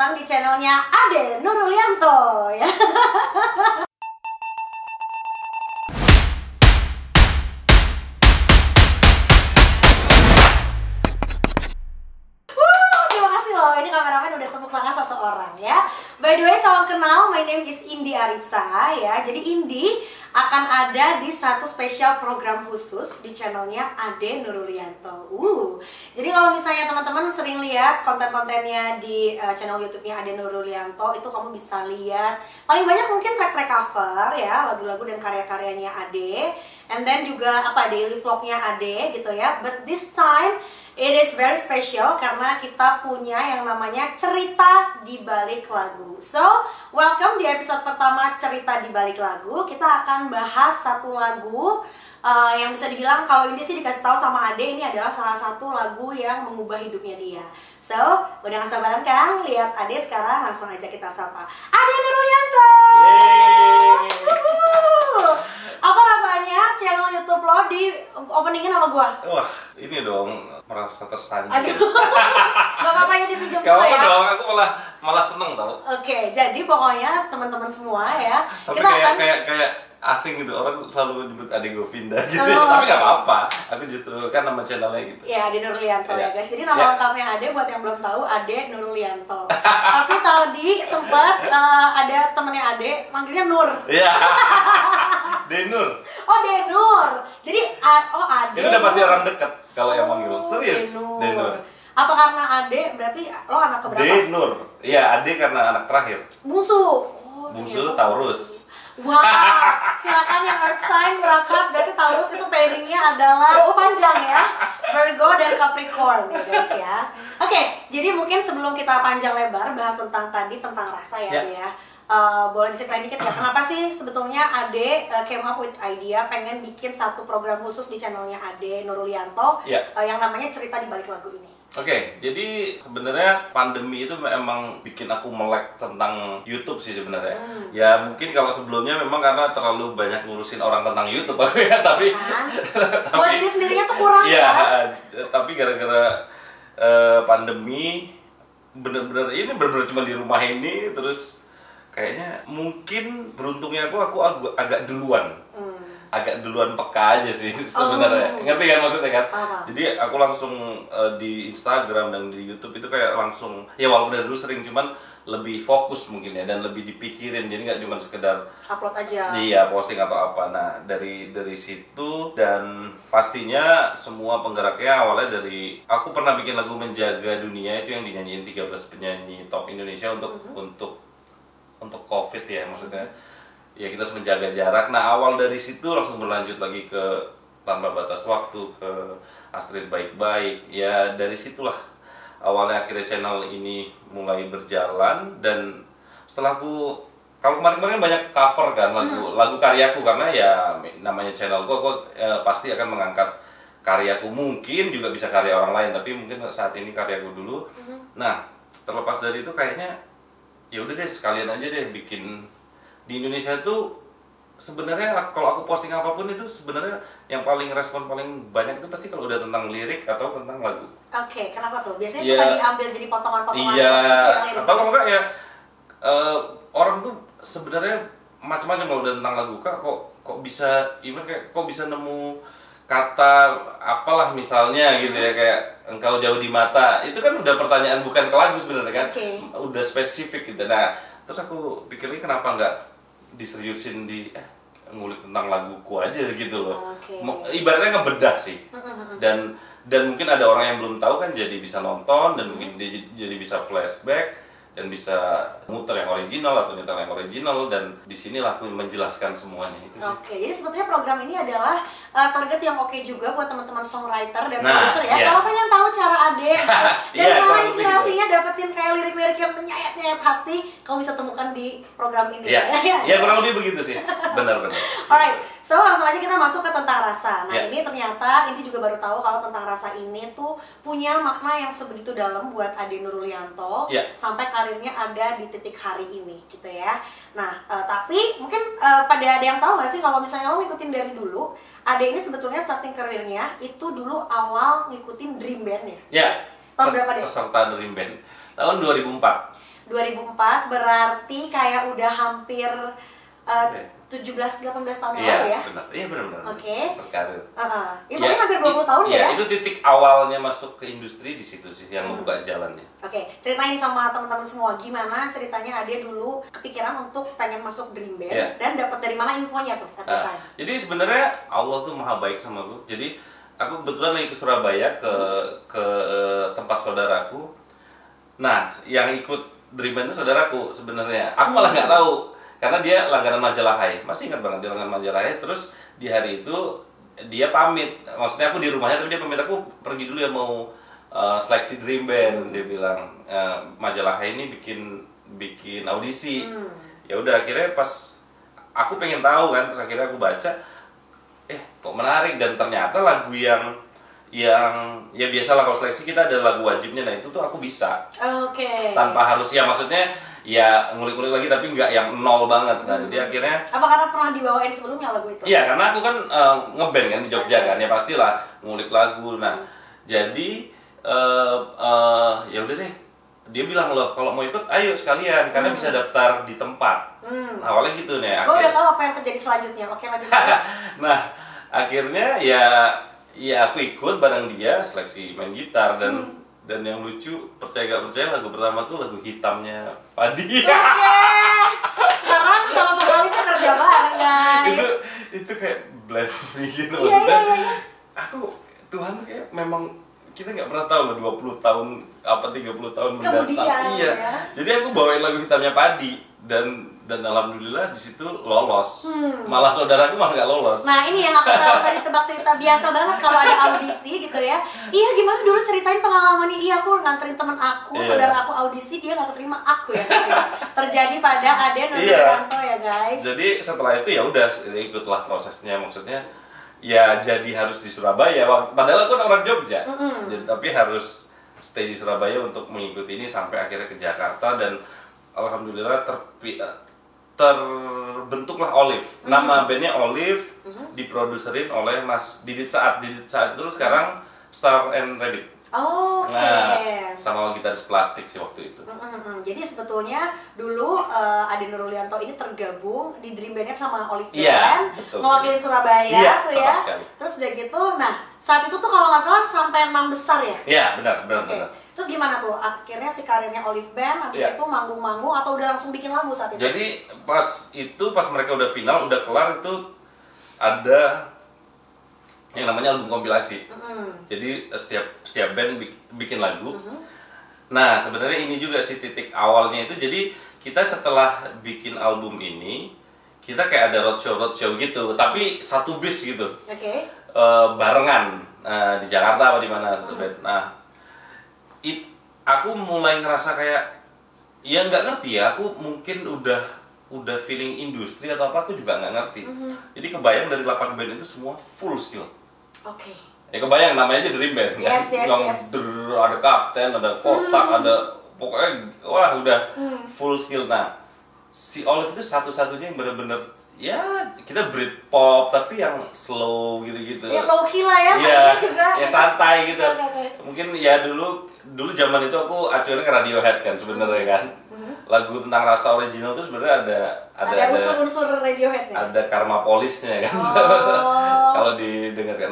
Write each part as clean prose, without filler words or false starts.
datang di channelnya Ade Nurulianto ya. Terima kasih loh, ini kameramen udah tepuk tangan satu orang ya. By the way, salam kenal, my name is Indi Aritsa ya. Jadi Indi akan ada di satu spesial program khusus di channelnya Ade Nurulianto. Jadi kalau misalnya teman-teman sering lihat konten-kontennya di channel YouTube-nya Ade Nurulianto, itu kamu bisa lihat paling banyak mungkin track-track cover ya, lagu-lagu dan karya-karyanya Ade, and then juga apa daily vlognya Ade gitu ya. But this time it is very special karena kita punya yang namanya cerita di balik lagu. So, welcome di episode pertama cerita di balik lagu. Kita akan bahas satu lagu yang bisa dibilang kalau ini sih dikasih tahu sama Ade, ini adalah salah satu lagu yang mengubah hidupnya dia. So, udah gak sabaran kan lihat Ade sekarang? Langsung aja kita sapa Ade Nurulianto. Apa rasanya channel YouTube lo di openingin sama gua? Wah, ini dong merasa tersanjung. Aduh, gak apa-apa ya dipinjam Gak dulu apa-apa ya. dong, aku malah seneng tau. Oke, jadi pokoknya teman-teman semua ya. Tapi kita kayak asing gitu, orang selalu nyebut Ade Govinda gitu. Tapi gak apa-apa, aku justru kan nama channelnya gitu. Ya, Ade Nurulianto ya guys. Jadi nama Ya. lengkapnya Ade, buat yang belum tahu, Ade Nurulianto. Tapi tadi sempat ada temennya Ade manggilnya Nur. Iya. Denur. Oh, Denur. Jadi Ade. Itu udah pasti orang dekat kalau yang manggil. Serius. Denur. Denur. Apa karena Ade berarti lo anak keberapa? Denur. Iya, Ade karena anak terakhir. Bungsu. Oh, Bungsu ternyata Taurus. Wow, silakan yang earth sign berangkat. Berarti Taurus itu pairingnya adalah panjang ya, Virgo dan Capricorn ya guys ya. Oke, jadi mungkin sebelum kita panjang lebar bahas tentang rasa ya Ade ya. Boleh diceritain dikit ya, kenapa sih sebetulnya Ade came up with idea pengen bikin satu program khusus di channelnya Ade Nurulianto yang namanya cerita di balik lagu ini? Oke, jadi sebenarnya pandemi itu emang bikin aku melek tentang YouTube sih sebenarnya. Ya mungkin kalau sebelumnya memang karena terlalu banyak ngurusin orang tentang YouTube ya, tapi buat diri sendirinya tuh kurang ya. ya. Tapi gara-gara pandemi bener-bener cuma di rumah ini, terus kayaknya mungkin beruntungnya aku agak duluan. Agak duluan peka aja sih sebenarnya. Ngerti kan maksudnya kan? Jadi aku langsung di Instagram dan di YouTube itu kayak langsung, ya walaupun dari dulu sering, cuman lebih fokus mungkin ya, dan lebih dipikirin. Jadi nggak cuma sekedar upload aja. Iya, posting atau apa. Nah, dari situ, dan pastinya semua penggeraknya awalnya dari aku pernah bikin lagu Menjaga Dunia, itu yang dinyanyiin 13 penyanyi top Indonesia untuk COVID ya maksudnya. Ya kita harus menjaga jarak. Nah, awal dari situ langsung berlanjut lagi ke Tanpa Batas Waktu, ke Astrid Baik-Baik. Ya dari situlah awalnya akhirnya channel ini mulai berjalan. Dan setelah aku, kalau kemarin banyak cover kan lagu karyaku, karena ya namanya channel gua pasti akan mengangkat karyaku. Mungkin juga bisa karya orang lain, tapi mungkin saat ini karyaku dulu. Nah, terlepas dari itu kayaknya ya udah deh, sekalian aja deh bikin. Di Indonesia tuh sebenarnya kalau aku posting apapun itu sebenarnya yang paling respon paling banyak itu pasti kalau udah tentang lirik atau tentang lagu. Oke, kenapa tuh? Biasanya suka diambil jadi potongan-potongan. Iya, atau kalau enggak ya orang tuh sebenarnya macam-macam kalau udah tentang lagu. Kok bisa kok bisa nemu kata apalah misalnya gitu ya, kayak engkau jauh di mata. Itu kan udah pertanyaan bukan ke lagu sebenarnya kan. Udah spesifik gitu. Nah, terus aku pikirnya kenapa enggak diseriusin di ngulik tentang laguku aja gitu loh. Ibaratnya ngebedah sih. Dan mungkin ada orang yang belum tahu kan jadi bisa nonton, dan mungkin dia jadi bisa flashback dan bisa muter yang original atau nyetel yang original, dan disinilah aku menjelaskan semuanya itu sih. Jadi sebetulnya program ini adalah target yang oke juga buat teman-teman songwriter dan produser ya. Kalau pengen tahu cara Ade dari mana inspirasinya dapetin kayak lirik-lirik yang menyayat-nyayat hati, kamu bisa temukan di program ini. Ya kurang lebih begitu sih. Benar-benar. Alright, so langsung aja kita masuk ke tentang rasa. Nah ini ternyata ini juga baru tahu kalau tentang rasa ini tuh punya makna yang sebegitu dalam buat Ade Nurulianto sampai karirnya ada di titik hari ini gitu ya. Nah tapi mungkin pada ada yang tahu nggak sih kalau misalnya lo ngikutin dari dulu, Ade ini sebetulnya starting karirnya itu dulu awal ngikutin Dream Band ya? Ya. Tahun berapa deh? Peserta Dream Band tahun 2004. 2004, berarti kayak udah hampir 17-18 tahun yang lalu ya? Benar. Iya benar-benar. Oke. Berkarir. Ya pokoknya hampir 20 tahun ya? Itu titik awalnya masuk ke industri di situ sih yang membuka jalannya. Oke, ceritain sama teman-teman semua gimana ceritanya Ade dulu kepikiran untuk pengen masuk Dream Band dan dapat dari mana infonya tuh? Jadi sebenarnya Allah tuh maha baik sama aku. Jadi aku kebetulan lagi ke Surabaya ke tempat saudaraku. Nah, yang ikut Dream Band itu saudaraku sebenarnya. Aku malah nggak tahu. Karena dia langganan majalah Hai, masih ingat banget dia langganan majalah Hai. Terus di hari itu dia pamit, maksudnya aku di rumahnya tapi dia pamit, aku pergi dulu ya mau seleksi Dream Band. Dia bilang majalah Hai ini bikin audisi. Ya udah akhirnya pas aku pengen tahu kan, terus akhirnya aku baca, kok menarik dan ternyata lagu yang ya biasalah kalau seleksi kita ada lagu wajibnya, nah itu tuh aku bisa. Tanpa harus ya maksudnya ya ngulik-ngulik lagi tapi nggak yang nol banget. Nah jadi akhirnya apa karena pernah dibawain sebelumnya lagu itu? Iya karena aku kan ngeband kan di Jogja kan, ya pastilah ngulik lagu. Nah jadi ya udah deh, dia bilang loh kalau mau ikut ayo sekalian karena bisa daftar di tempat. Awalnya gitu nih. Gue udah tahu apa yang terjadi selanjutnya. Oke lanjut. Nah akhirnya ya aku ikut bareng dia seleksi main gitar dan yang lucu, percaya gak percaya, lagu pertama tuh lagu Hitamnya Padi. Sekarang sama vokalisnya kerja bareng guys. Itu kayak bless me gitu. Iya. Aku Tuhan tuh kayak memang kita nggak pernah tahu loh 20 tahun apa 30 tahun mendatang. Iya. Jadi aku bawain lagu Hitamnya Padi dan alhamdulillah di situ lolos. Malah saudaraku malah nggak lolos. Nah ini yang aku tahu tadi tebak cerita biasa banget kalau ada audisi gitu ya. Iya gimana dulu ceritain pengalamannya. Iya aku nganterin temen aku, saudara aku audisi, dia nggak keterima aku ya. Terjadi pada Ade Nurdianto ya guys. Jadi setelah itu ya udah ikutlah prosesnya, maksudnya ya jadi harus di Surabaya. Padahal aku kan orang Jogja, tapi harus stay di Surabaya untuk mengikuti ini sampai akhirnya ke Jakarta dan alhamdulillah terbentuklah Olive. Nama bandnya Olive, diproduserin oleh Mas Didit Saat. Didit Saat itu sekarang Star and Rabbit. Nah, sama gitaris plastik sih waktu itu. Jadi sebetulnya dulu Ade Nurdianto ini tergabung di Dream Band sama Olive Band, mewakilin Surabaya tuh ya. Terus udah gitu, nah saat itu tuh kalau nggak salah sampai 6 besar ya? Iya benar. Terus gimana tuh akhirnya si karirnya Olive Band habis itu manggung-manggung atau udah langsung bikin lagu saat itu? Jadi pas mereka udah final, udah kelar itu ada yang namanya album kompilasi. Jadi setiap band bikin lagu. Nah sebenarnya ini juga sih titik awalnya itu. Jadi kita setelah bikin album ini kita kayak ada roadshow gitu, tapi satu bis gitu. Barengan di Jakarta apa di mana satu band. Nah aku mulai ngerasa kayak ya nggak ngerti ya, aku mungkin udah feeling industri atau apa, aku juga nggak ngerti. Jadi kebayang dari 8 band itu semua full skill. Ya kebayang namanya aja Dream Band kan. Ada kapten, ada kotak, ada pokoknya wah udah full skill. Nah si Olive itu satu-satunya yang bener-bener ya kita Britpop tapi yang slow gitu-gitu. Ya low key lah ya, ya santai gitu. Mungkin ya dulu zaman itu aku acuannya ke Radiohead kan sebenarnya kan. Lagu tentang rasa original itu sebenarnya ada unsur-unsur Radiohead ya? Ada Karma Police-nya kan. Kalau didengarkan.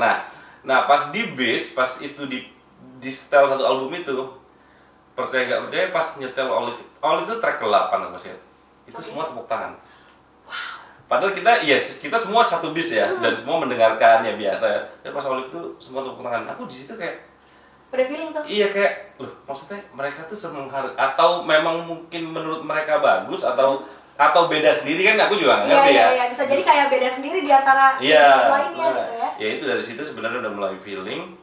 Nah pas di bis, pas itu di setel satu album itu, percaya nggak percaya pas nyetel Olive itu track ke-8 aku sih. Itu semua tepuk tangan. Padahal kita semua satu bis ya dan semua mendengarkan ya biasa ya. Tapi pas Olive itu semua tepuk tangan. Aku di situ kayak udah feeling tuh. Iya kayak loh, maksudnya mereka tuh semenghargai atau memang mungkin menurut mereka bagus atau beda sendiri kan aku juga nggak ngerti ya. Iya, bisa jadi kayak beda sendiri di antara lainnya gitu ya. Ya itu dari situ sebenarnya udah mulai feeling.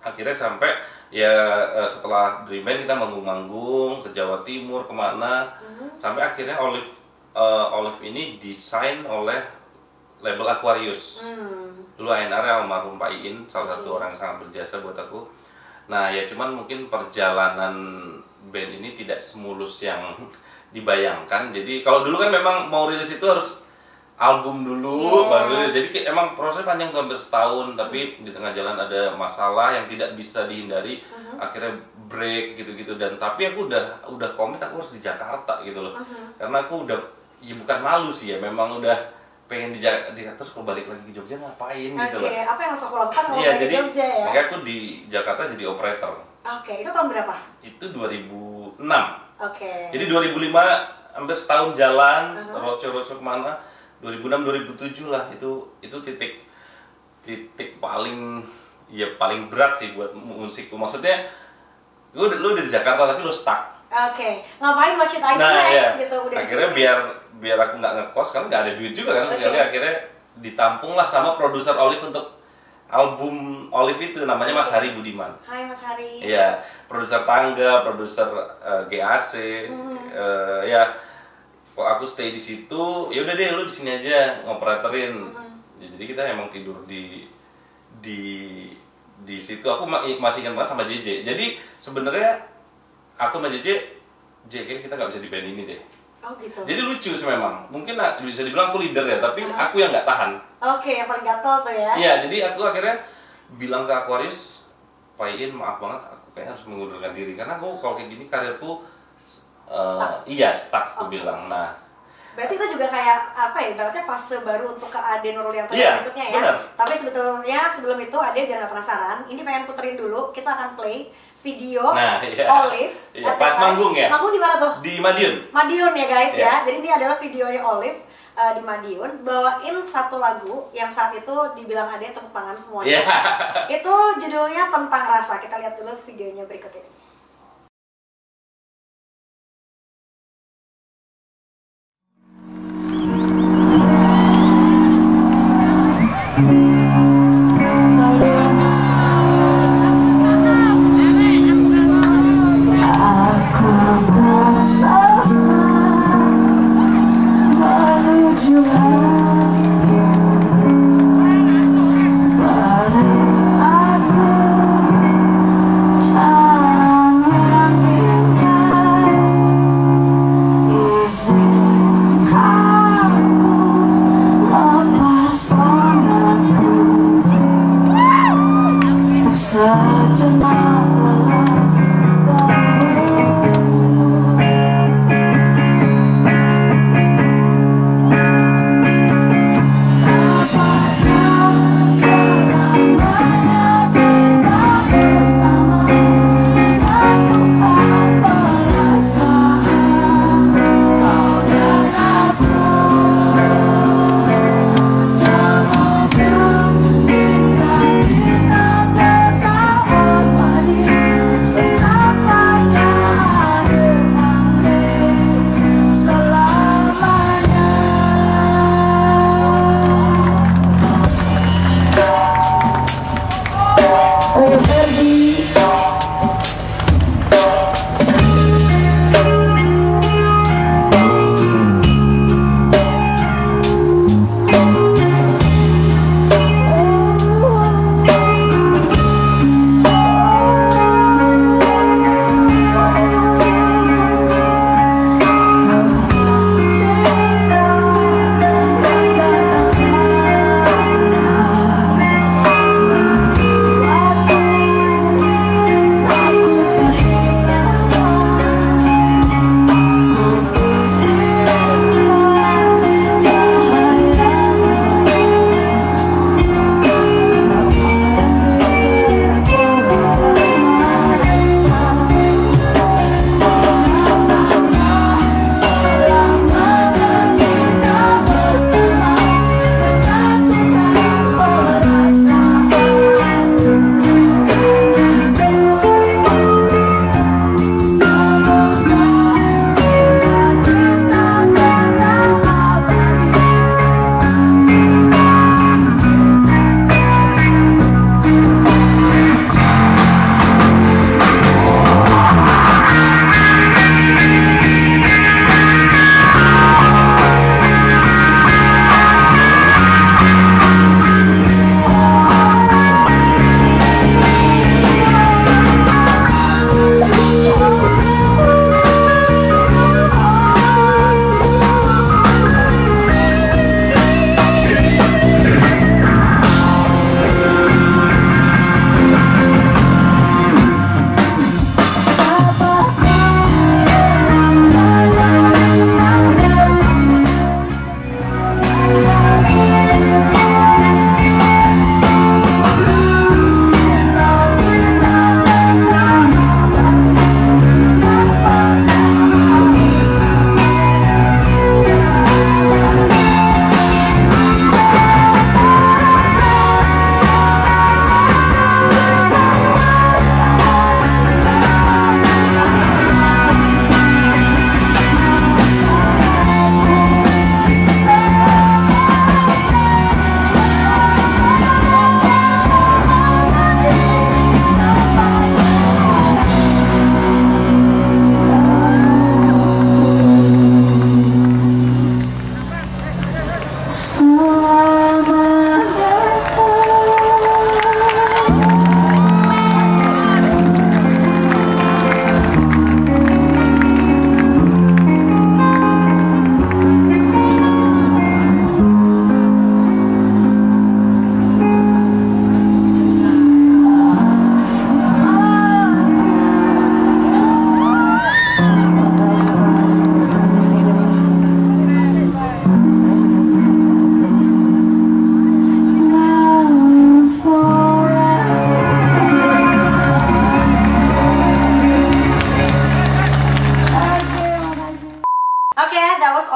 Akhirnya sampai ya setelah Dream Band kita manggung-manggung ke Jawa Timur kemana, sampai akhirnya Olive ini desain oleh label Aquarius. Dulu A&R almarhum Pak Iin, salah satu orang yang sangat berjasa buat aku. Nah ya cuman mungkin perjalanan band ini tidak semulus yang dibayangkan. Jadi kalau dulu kan memang mau rilis itu harus album dulu baru rilis. Jadi emang proses panjang tuh hampir setahun. Tapi di tengah jalan ada masalah yang tidak bisa dihindari. Akhirnya break gitu-gitu, dan tapi aku udah komit aku harus di Jakarta gitu loh. Karena aku udah, ya bukan malu sih ya, memang udah pengen di Jakarta, terus kalau balik lagi ke Jogja ngapain gitu loh. Apa yang harus aku lakukan kalau Iya, balik jadi ke Jogja ya? makanya aku di Jakarta jadi operator. Itu tahun berapa? Itu 2006. Jadi 2005 hampir setahun jalan, roadshow kemana, 2006 2007 lah, itu titik paling berat sih buat musikku. Maksudnya lu udah di Jakarta tapi lu stuck. Ngapain lo ceritain gitu udah akhirnya biar aku nggak ngekos, kan nggak ada duit juga kan, akhirnya ditampung lah sama produser Olive untuk album Olive itu, namanya Mas Hari Budiman. Hai Mas Hari. Iya, produser Tangga, produser GAC. Ya, kok aku stay di situ, ya udah deh lu di sini aja ngoperatorin. Jadi kita emang tidur di situ. Aku masih ingat banget sama JJ. Jadi sebenarnya aku sama JJ kayaknya kita nggak bisa di band ini deh. Gitu. Jadi lucu sih memang. Mungkin bisa dibilang aku leader ya, tapi aku yang nggak tahan. Yang paling gatel tuh ya. Iya, jadi aku akhirnya bilang ke Aquarius, Pak Iin, maaf banget, aku kayaknya harus mengundurkan diri karena aku kalau kayak gini karirku stuck aku bilang. Nah, berarti itu juga kayak apa ya, ibaratnya fase baru untuk ke Ade Nurlianto berikutnya ya. Bener. Tapi sebetulnya sebelum itu Ade biar nggak penasaran, ini pengen puterin dulu, kita akan play video Olive. Pas manggung ya? Manggung di mana tuh? Di Madiun. Madiun ya guys ya. Jadi ini adalah videonya Olive di Madiun, bawain satu lagu yang saat itu dibilang Ade tepuk tangan semuanya. Itu judulnya Tentang Rasa. Kita lihat dulu videonya berikut ini. Aku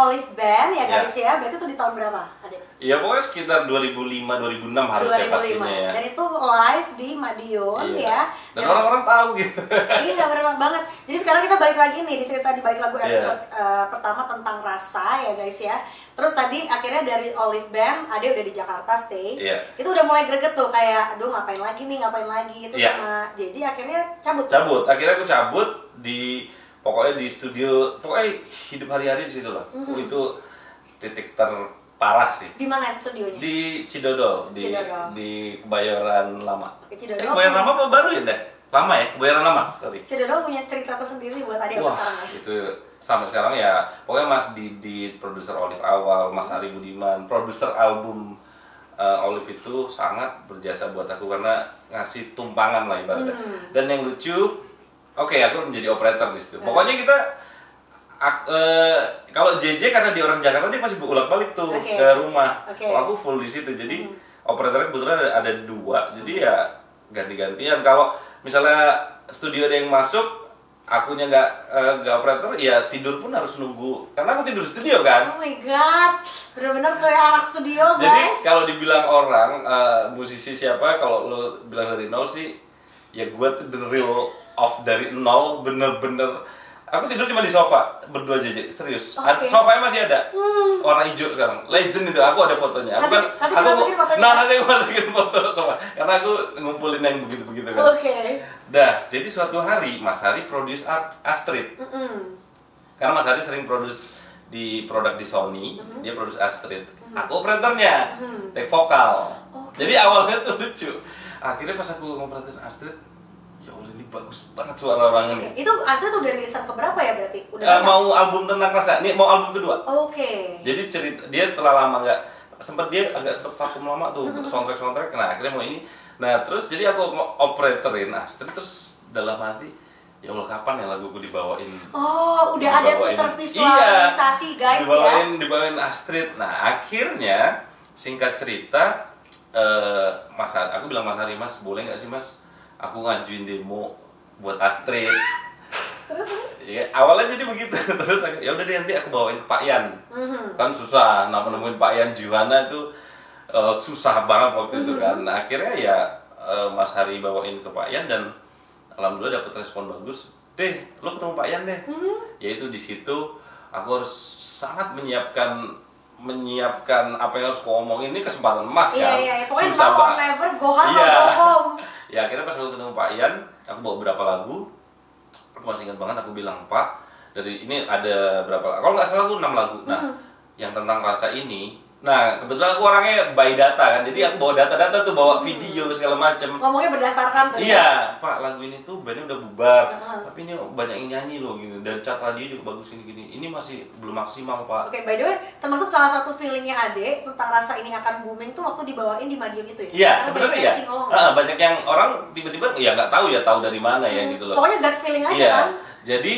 Olive Band ya guys Ya. ya. Berarti itu di tahun berapa, Adek? Iya pokoknya sekitar 2005-2006 harusnya 2005. pastinya ya. Dan itu live di Madiun Iya. ya. Dan orang-orang tahu gitu. Iya benar banget. Jadi sekarang kita balik lagi nih di cerita di balik lagu Iya. episode pertama tentang rasa ya guys ya. Terus tadi akhirnya dari Olive Band, Ade udah di Jakarta stay. Iya. Itu udah mulai greget tuh kayak, aduh ngapain lagi nih, ngapain lagi. Itu Iya. sama JJ akhirnya cabut. Cabut. Akhirnya aku cabut di pokoknya di studio, pokoknya hidup hari-hari di situ lah. Itu titik terparah sih. Di mana studionya? Di Cidodol, Cidodol. di Kebayoran Lama. Oke, Cidodol. Kebayoran Lama apa baru ya, Deh? Lama ya? Kebayoran Lama, sorry. Cidodol punya cerita tersendiri buat Ade Wah, sekarang ya. itu sampai sekarang ya, pokoknya Mas Didit, produser Olive awal, Mas Ari Budiman, produser album Olive itu sangat berjasa buat aku karena ngasih tumpangan lah ibaratnya. Dan yang lucu, oke, aku menjadi operator di situ. Pokoknya kita kalau JJ karena dia orang Jakarta dia masih bolak-balik tuh Oke. ke rumah. Oke. Kalau aku full di situ. Jadi operatornya kebetulan ada dua. Jadi ya ganti-gantian. Kalau misalnya studio ada yang masuk, akunya nggak operator, ya tidur pun harus nunggu. Karena aku tidur di studio kan. Oh my god, bener-bener tuh ya anak studio Jadi guys. kalau dibilang orang musisi siapa, kalau lo bilang dari nol sih, ya gue tuh the real of dari nol, bener-bener. Aku tidur cuma di sofa berdua JJ, serius. Oke. Sofanya masih ada, warna hijau sekarang. Legend itu, aku ada fotonya. Aku Nanti dimasukin fotonya. nanti aku masukin foto sofa, karena aku ngumpulin yang begitu-begitu kan. Oke. Dah, jadi suatu hari Mas Hari produce Astrid. Karena Mas Hari sering produce di produk di Sony, dia produce Astrid. Aku operatornya, take vokal. Oke. Jadi awalnya tuh lucu. Akhirnya pas aku ngoperatorin Astrid, ya Allah ini bagus banget suara orang ini. Itu Astrid udah rilisan keberapa ya berarti? Udah banyak? Mau album tentang rasa, ini mau album kedua. Oke. Jadi cerita dia setelah lama nggak dia agak sempet vakum lama tuh soundtrack. Nah akhirnya mau ini. Nah terus jadi aku operatorin Astrid terus dalam hati, ya Allah kapan ya laguku dibawain? Oh, udah ada tuh Dibawain. tervisualisasi guys Dibawain Astrid. Nah akhirnya singkat cerita Mas Hari, aku bilang Mas Hari, Mas boleh nggak sih Mas aku ngajuin demo buat Astrid? Terus? Ya, awalnya jadi begitu. Terus ya udah deh nanti aku bawain ke Pak Yan. Kan susah, nemuin Pak Yan Juwana itu susah banget waktu itu kan. Nah, akhirnya ya Mas Hari bawain ke Pak Yan dan alhamdulillah dapat respon bagus. Deh, lo ketemu Pak Yan deh. Yaitu di situ aku harus sangat menyiapkan apa yang harus aku omongin. Ini kesempatan emas kan. Iya. Pokoknya Susah now or banget. never, go hard Iya. or go home. Ya akhirnya pas aku ketemu Pak Yan, aku bawa berapa lagu. Aku masih ingat banget aku bilang, Pak, dari ini ada berapa lagu? Kalau nggak salah aku 6 lagu. Nah, yang tentang rasa ini. Nah, kebetulan aku orangnya by data kan. Jadi aku bawa data-data tuh, bawa video segala macem. Ngomongnya berdasarkan tuh. Iya, Pak, lagu ini tuh bandnya udah bubar. Tapi ini banyak yang nyanyi loh gini. Dan chart radio juga bagus gini-gini. Ini masih belum maksimal, Pak. Oke, by the way, termasuk salah satu feelingnya Ade tentang rasa ini akan booming tuh waktu dibawain di Madiun itu ya? Iya, Karena sebenarnya banyak ya. yang sing-along. Banyak yang orang tiba-tiba ya nggak tahu dari mana ya gitu loh. Pokoknya gut feeling aja Iya. kan? Jadi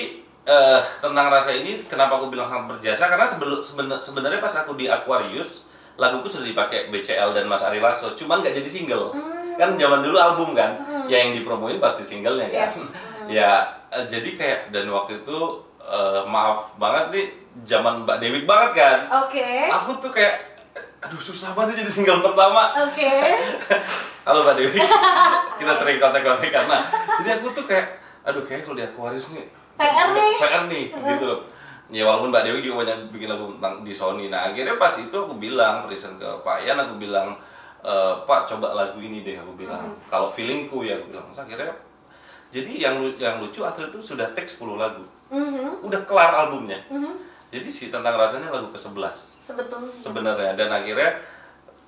tentang rasa ini kenapa aku bilang sangat berjasa karena sebenarnya pas aku di Aquarius laguku sudah dipakai BCL dan Mas Ari Lasso, cuman nggak jadi single. Kan zaman dulu album kan, ya yang dipromoin pasti singlenya kan. Yes. Ya jadi kayak dan waktu itu maaf banget nih zaman Mbak Dewi banget kan. Oke. Aku tuh kayak aduh susah banget sih jadi single pertama. Oke. Halo Mbak Dewi, kita sering kontak-kontak karena jadi aku tuh kayak aduh kayak kalau di Aquarius nih PR nih gitu loh. Ya walaupun Mbak Dewi juga banyak bikin lagu tentang di Sony. Nah akhirnya pas itu aku bilang present ke Pak Yan, aku bilang Pak coba lagu ini deh, aku bilang kalau feelingku ya aku bilang. Terus akhirnya jadi yang lucu Astrid itu sudah take 10 lagu, udah kelar albumnya. Jadi si tentang rasanya lagu ke-11 Sebetulnya. sebenarnya. Dan akhirnya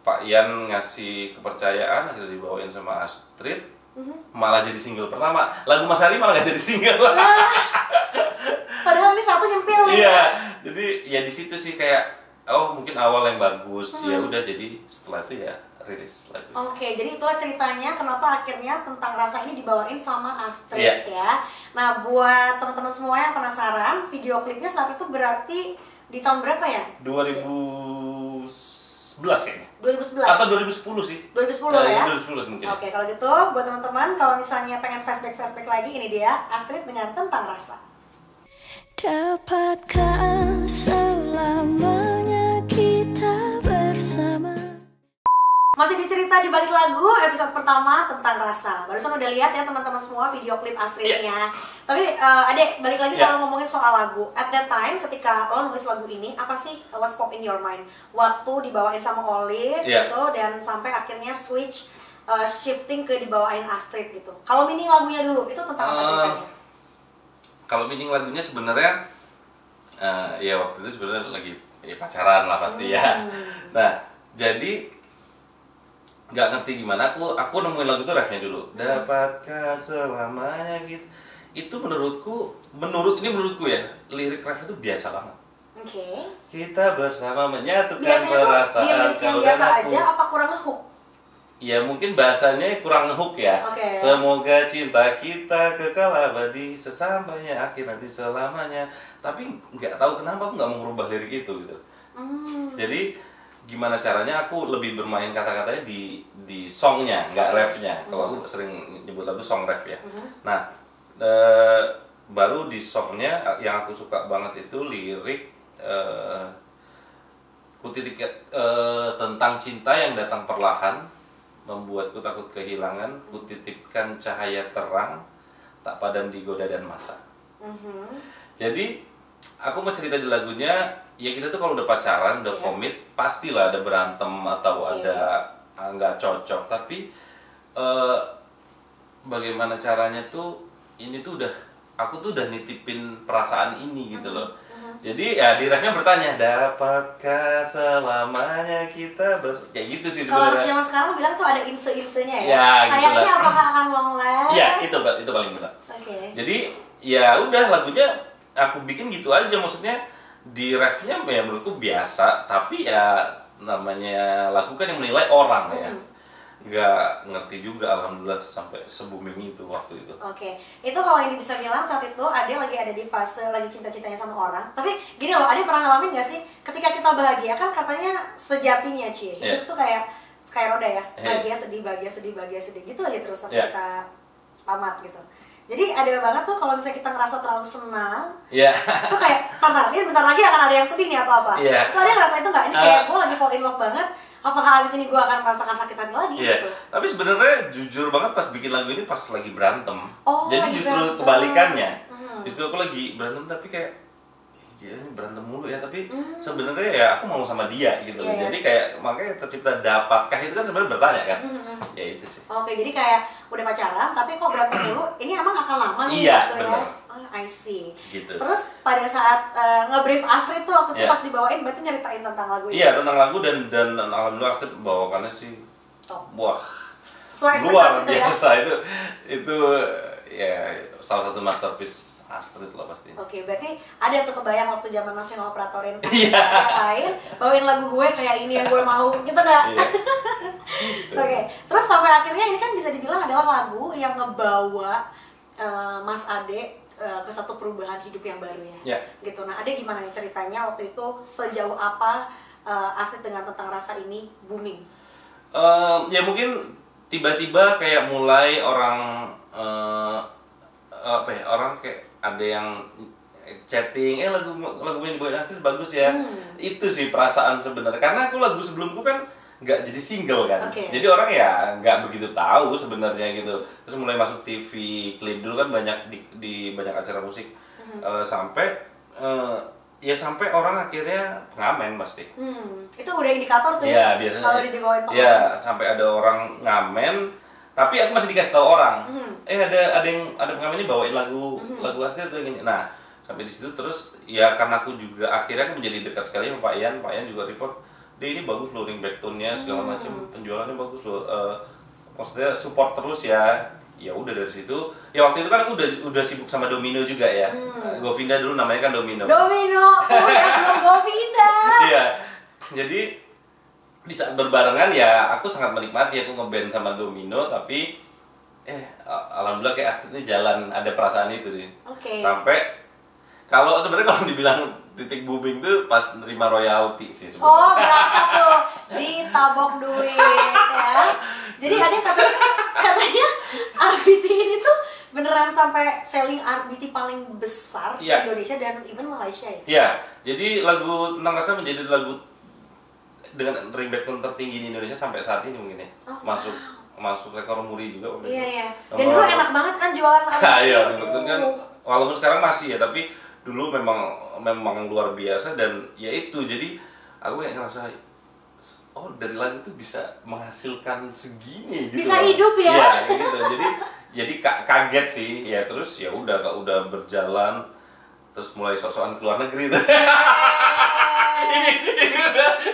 Pak Yan ngasih kepercayaan, akhirnya dibawain sama Astrid, malah jadi single pertama. Lagu Mas Hari malah gak jadi single. Padahal ini satu nyempil nih. Iya, jadi ya di situ sih kayak oh mungkin awal yang bagus, ya udah jadi setelah itu ya rilis lagu. Oke, jadi itulah ceritanya kenapa akhirnya tentang rasa ini dibawain sama Astrid Iya. ya. Nah, buat teman-teman semua yang penasaran, video klipnya saat itu berarti di tahun berapa ya? 2011 kayaknya. 2011. Atau 2010 sih. 2010 ya? 2010 mungkin. Oke, kalau gitu buat teman-teman kalau misalnya pengen flashback lagi, ini dia Astrid dengan Tentang Rasa. Dapatkah selama Masih dicerita di balik lagu episode pertama tentang rasa. Barusan udah lihat ya teman-teman semua video klip Astridnya. Tapi Adek, balik lagi kalau ngomongin soal lagu. At that time ketika lo nulis lagu ini, apa sih what's pop in your mind? Waktu dibawain sama Olive gitu dan sampai akhirnya switch shifting ke dibawain Astrid gitu. Kalau meaning lagunya dulu itu tentang apa ceritanya? Kalau meaning lagunya sebenarnya ya waktu itu sebenarnya lagi pacaran lah pasti ya. Nah, jadi nggak ngerti gimana aku nemuin lagu itu refnya dulu. Dapatkah selamanya gitu. Itu menurutku ya, lirik ref itu biasa banget. Oke. Kita bersama menyatukan biasanya perasaan. Biasanya lirik yang biasa aja apa kurang ngehook? Ya mungkin bahasanya kurang ngehook ya. Semoga cinta kita kekal abadi sesampainya akhir nanti selamanya. Tapi nggak tahu kenapa aku nggak mau merubah lirik itu gitu. Jadi gimana caranya aku lebih bermain kata-katanya di songnya, nggak refnya. Kalau aku sering nyebut lagu song ref ya. Nah, baru di songnya yang aku suka banget itu lirik tentang cinta yang datang perlahan, membuatku takut kehilangan, kutitipkan cahaya terang, tak padam digoda dan masa. Jadi aku mau cerita di lagunya, ya kita tuh kalau udah pacaran, udah komit, pastilah ada berantem atau ada nggak cocok. Tapi bagaimana caranya tuh, ini tuh aku tuh udah nitipin perasaan ini gitu loh. Jadi ya di refnya bertanya, dapatkah selamanya kita kayak gitu sih Kalau sebenarnya. zaman sekarang bilang tuh ada inse-insenya ya. Ya kayaknya gitu apakah akan long last? Ya itu paling benar. Jadi ya udah lagunya aku bikin gitu aja, maksudnya di refnya ya menurutku biasa, tapi ya namanya lagu kan yang menilai orang ya. Nggak ngerti juga, alhamdulillah sampai se-booming itu waktu itu. Itu kalau ini bisa bilang saat itu Ade lagi ada di fase lagi cinta-cintanya sama orang. Tapi gini loh, Ade pernah ngalamin gak sih ketika kita bahagia kan katanya sejatinya hidup tuh kayak roda ya, bahagia sedih bahagia sedih bahagia sedih gitu aja terus sampai kita tamat gitu. Jadi ada banget tuh kalau misalnya kita ngerasa terlalu senang, tuh kayak ini bentar lagi akan ada yang sedih nih atau apa. Itu ada ngerasa itu nggak? Ini kayak gue lagi fall in love banget. Apakah abis ini gue akan merasakan sakit hati lagi? Gitu? Tapi sebenarnya jujur banget pas bikin lagu ini pas lagi berantem. Jadi lagi justru berantem. kebalikannya. Justru aku lagi berantem tapi kayak ya ini berantem mulu ya, tapi sebenarnya ya aku mau sama dia gitu. Jadi kayak makanya tercipta dapatkah itu kan sebenarnya bertanya kan. Ya itu sih. Jadi kayak udah pacaran tapi kok berantem dulu, ini emang akan lama nih gitu bener. ya. I see. Gitu. Terus pada saat nge-brief Astrid tuh waktu itu pas dibawain berarti nyeritain tentang lagu ini. Iya, tentang lagu dan alhamdulillah Astrid bawakannya sih wah. Luar biasa ya. itu ya salah satu masterpiece Astrid lah pasti. Berarti ada tuh kebayang waktu zaman masih ngoperatorin yang lain, bawain lagu gue kayak ini yang gue mau, gitu nggak? Terus sampai akhirnya ini kan bisa dibilang adalah lagu yang ngebawa Mas Ade ke satu perubahan hidup yang baru ya. Gitu. Nah, Ade gimana nih ceritanya waktu itu, sejauh apa Astrid dengan tentang rasa ini booming? Ya mungkin tiba-tiba kayak mulai orang orang kayak ada yang chatting, lagu yang dibawain Astrid bagus ya. Itu sih perasaan sebenarnya, karena aku lagu sebelumku kan nggak jadi single kan. Jadi orang ya nggak begitu tahu sebenarnya gitu. Terus mulai masuk TV klip dulu kan banyak di banyak acara musik. Sampai sampai orang akhirnya ngamen pasti. Itu udah indikator tuh ya biasanya. Kalau dibawain sampai ada orang ngamen. Tapi aku masih dikasih tahu orang, ada pengamennya bawain lagu Astrid tuh gini. Nah, sampai di situ terus ya karena aku juga akhirnya aku menjadi dekat sekali sama Pak Ian juga report, "Deh, ini bagus loh ringback-tone-nya segala macam, penjualannya bagus loh." Maksudnya support terus ya. Ya udah dari situ. Ya waktu itu kan aku udah sibuk sama Domino juga ya. Govinda dulu namanya kan Domino. Belum Govinda. Iya. Jadi di saat berbarengan ya aku sangat menikmati, aku ngeband sama Domino, tapi alhamdulillah kayak Astrid ini jalan, ada perasaan itu sih. Sampai sebenarnya kalau dibilang titik booming tuh pas nerima royalti sih sebenarnya. Berasa tuh ditabok duit ya. Jadi ada katanya RBT ini tuh beneran sampai selling RBT paling besar di Indonesia dan even Malaysia ya. Iya. Jadi lagu tentang rasa menjadi lagu dengan ringback tertinggi di Indonesia sampai saat ini mungkin ya. Masuk rekor muri juga waktu itu. Iya. Dan dulu enak banget kan jualan Iya, ringback kan walaupun sekarang masih ya, tapi dulu memang luar biasa. Dan ya itu, jadi aku kayak ngerasa dari lagu itu bisa menghasilkan segini gitu. Bisa hidup ya. Iya, gitu. Jadi kaget sih. Ya terus ya udah berjalan, terus mulai sok-sokan ke luar negeri tuh.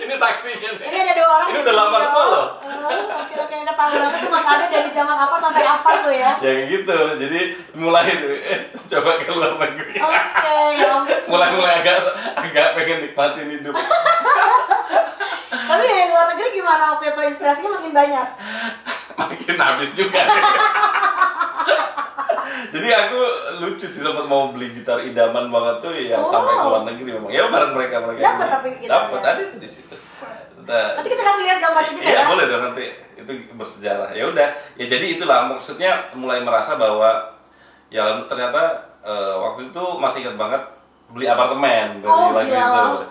ini saksinya nih. Ini ada 2 orang. Ini udah lama semua loh. Oke, ketahuan banget tuh Mas Ade dari zaman apa sampai apa tuh ya. Ya kayak gitu. Jadi mulai tuh coba ke luar negeri. Oke, ya ampun. Mulai agak pengen nikmatin hidup. Tapi dari luar negeri gimana waktu itu, inspirasinya makin banyak? Makin habis juga. Jadi aku lucu sih, sempat mau beli gitar idaman banget tuh yang sampai ke luar negeri memang. Ya bareng mereka. Dapat tapi gitarnya. Dapat, ada itu di situ. Nanti kita kasih lihat gambarnya juga ya. Iya, boleh dong, nanti itu bersejarah. Ya udah, ya jadi itulah maksudnya, mulai merasa bahwa ya ternyata waktu itu masih ingat banget beli apartemen dari lagu itu.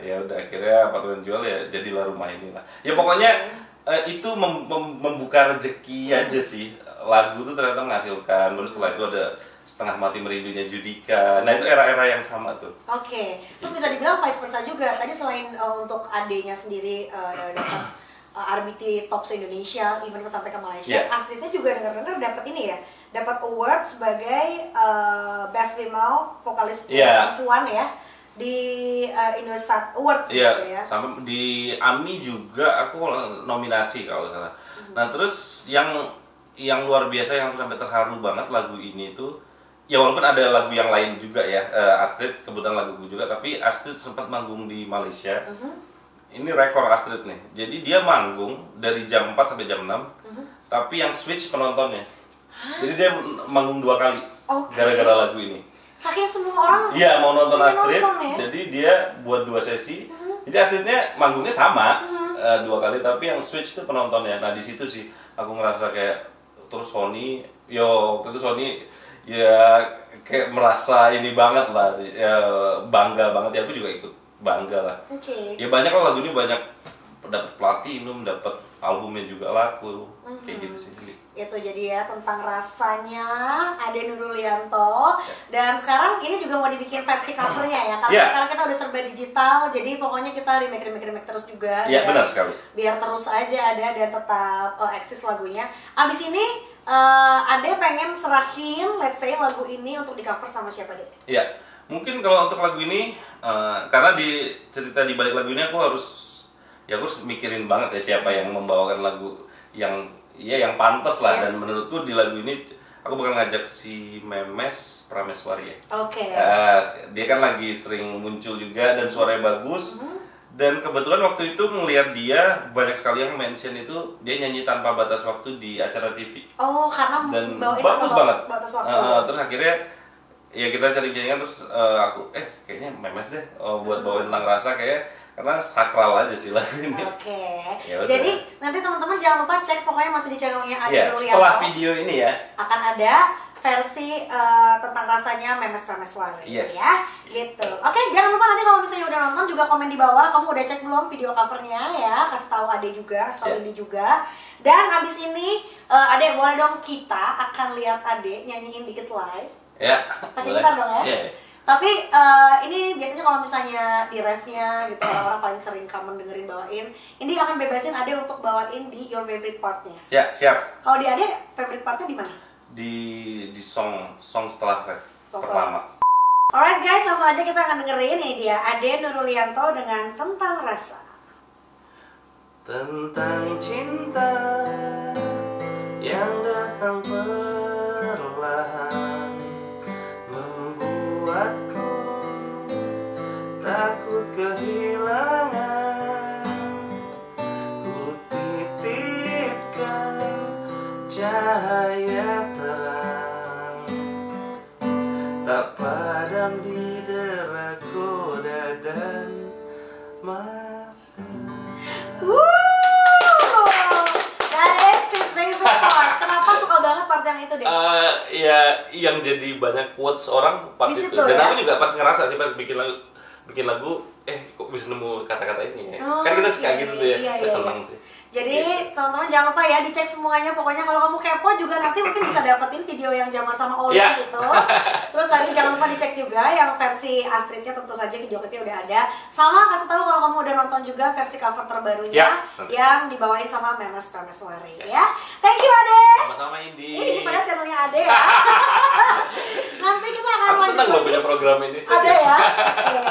Ya udah, akhirnya apartemen jual, ya jadilah rumah inilah. Ya pokoknya itu membuka rezeki aja sih. Lagu tuh ternyata menghasilkan. Terus setelah itu ada Setengah Mati Merindunya Judika. Nah itu era-era yang sama tuh. Oke. Terus bisa dibilang vice versa juga. Tadi selain untuk adenya sendiri dapat RBT Top se-Indonesia, even sampai ke Malaysia, Astridnya juga dengar-dengar dapat ini ya, dapat award sebagai Best Female Vokalis perempuan ya di Indosat Award gitu ya. Sampai di AMI juga aku nominasi kalau salah. Nah terus yang luar biasa yang aku sampai terharu banget lagu ini tuh, ya walaupun ada lagu yang lain juga ya, Astrid kebetulan laguku juga, tapi Astrid sempat manggung di Malaysia. Ini rekor Astrid nih. Jadi dia manggung dari jam 4 sampai jam 6, tapi yang switch penontonnya. Jadi dia manggung 2 kali gara-gara lagu ini. Saking semua orang mau nonton Astrid, ya? jadi dia buat 2 sesi. Jadi Astridnya manggungnya sama 2 kali, tapi yang switch itu penontonnya. Nah di situ sih aku ngerasa kayak, terus Sony, waktu itu Sony ya kayak merasa ini banget lah, ya bangga banget ya, aku juga ikut bangga lah. Ya banyak lah lagu ini, banyak dapat platinum, dapat albumnya juga laku, kayak gitu sih. Itu jadi ya tentang rasanya Ade Nurullianto. Dan sekarang ini juga mau dibikin versi covernya ya, karena sekarang kita udah serba digital, jadi pokoknya kita remake terus juga. Iya benar sekali. Biar terus aja ada dan tetap eksis lagunya. Abis ini Ade pengen serahin, let's say lagu ini untuk di cover sama siapa deh? Iya, mungkin kalau untuk lagu ini, karena di cerita di balik lagu ini aku harus mikirin banget ya siapa yang membawakan lagu yang pantas lah. Dan menurutku di lagu ini aku bakal ngajak si Memes Prameswari ya. Dia kan lagi sering muncul juga dan suaranya bagus. Dan kebetulan waktu itu ngelihat dia banyak sekali yang mention itu dia nyanyi tanpa batas waktu di acara TV. Karena dan bawain bagus banget. Batas waktu. Terus akhirnya ya kita cari-carikan, terus aku kayaknya Memes deh buat bawain tentang rasa, karena sakral aja sih lagu ini. Jadi nanti teman-teman jangan lupa cek, pokoknya masih di channelnya Ade Nurullianto. Setelah video ini ya akan ada versi tentang rasanya Memes Prameswari ya, gitu. Jangan lupa nanti kalau misalnya udah nonton juga komen di bawah, kamu udah cek belum video covernya ya, kasih tahu Ade juga, kasih tahu Indi juga. Dan habis ini Ade boleh dong kita akan lihat Ade nyanyiin dikit live. Pakai gitar dong ya. Tapi ini biasanya kalau misalnya di refnya gitu, orang-orang paling sering common dengerin bawain, ini akan bebasin Ade untuk bawain di your favorite partnya. Siap. Kalau di Ade favorite partnya di mana? Di song setelah ref pertama. Alright guys, langsung aja kita akan dengerin. Ini dia Ade Nurullianto dengan Tentang Rasa. Tentang cinta yang datang perlahan, membuatku takut kehilangan. Ku titipkan cahaya terang, tak padam di dera goda dan masa. That is his favorite part. Kenapa suka banget part yang itu deh? Yang jadi banyak quotes orang part itu. Dan aku juga pas ngerasa sih pas bikin lagu kok bisa nemu kata-kata ini ya? Oh, Kan kita suka gitu tuh ya, iya, kita iya, senang iya. sih. Jadi Gitu. teman-teman jangan lupa ya dicek semuanya. Pokoknya kalau kamu kepo juga nanti mungkin bisa dapetin video yang Jamar sama Oli Yeah. itu. Terus tadi jangan lupa dicek juga yang versi Astridnya, tentu saja video klipnya udah ada. Sama kasih tahu kalau kamu udah nonton juga versi cover terbarunya yang dibawain sama Memes Prameswari ya. Thank you Ade. Sama-sama Indi. Ini pada channelnya Ade ya. Nanti kita akan Aku lanjut senang loh lagi. punya program ini. Ada ya? Oke.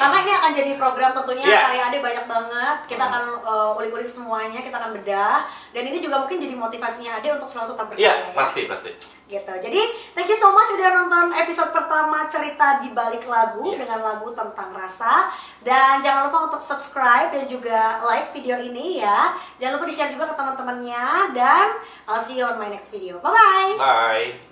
Karena ini akan jadi program tentunya karya Ade banyak banget. Kita akan ulik-ulik semuanya, kita akan bedah. Dan ini juga mungkin jadi motivasinya Ade untuk selalu tetap berkarya. Iya, pasti. Gitu. Jadi, thank you so much udah nonton episode pertama cerita di balik lagu dengan lagu tentang rasa. Dan jangan lupa untuk subscribe dan juga like video ini ya. Jangan lupa di-share juga ke teman-temannya dan I'll see you on my next video. Bye-bye. Bye.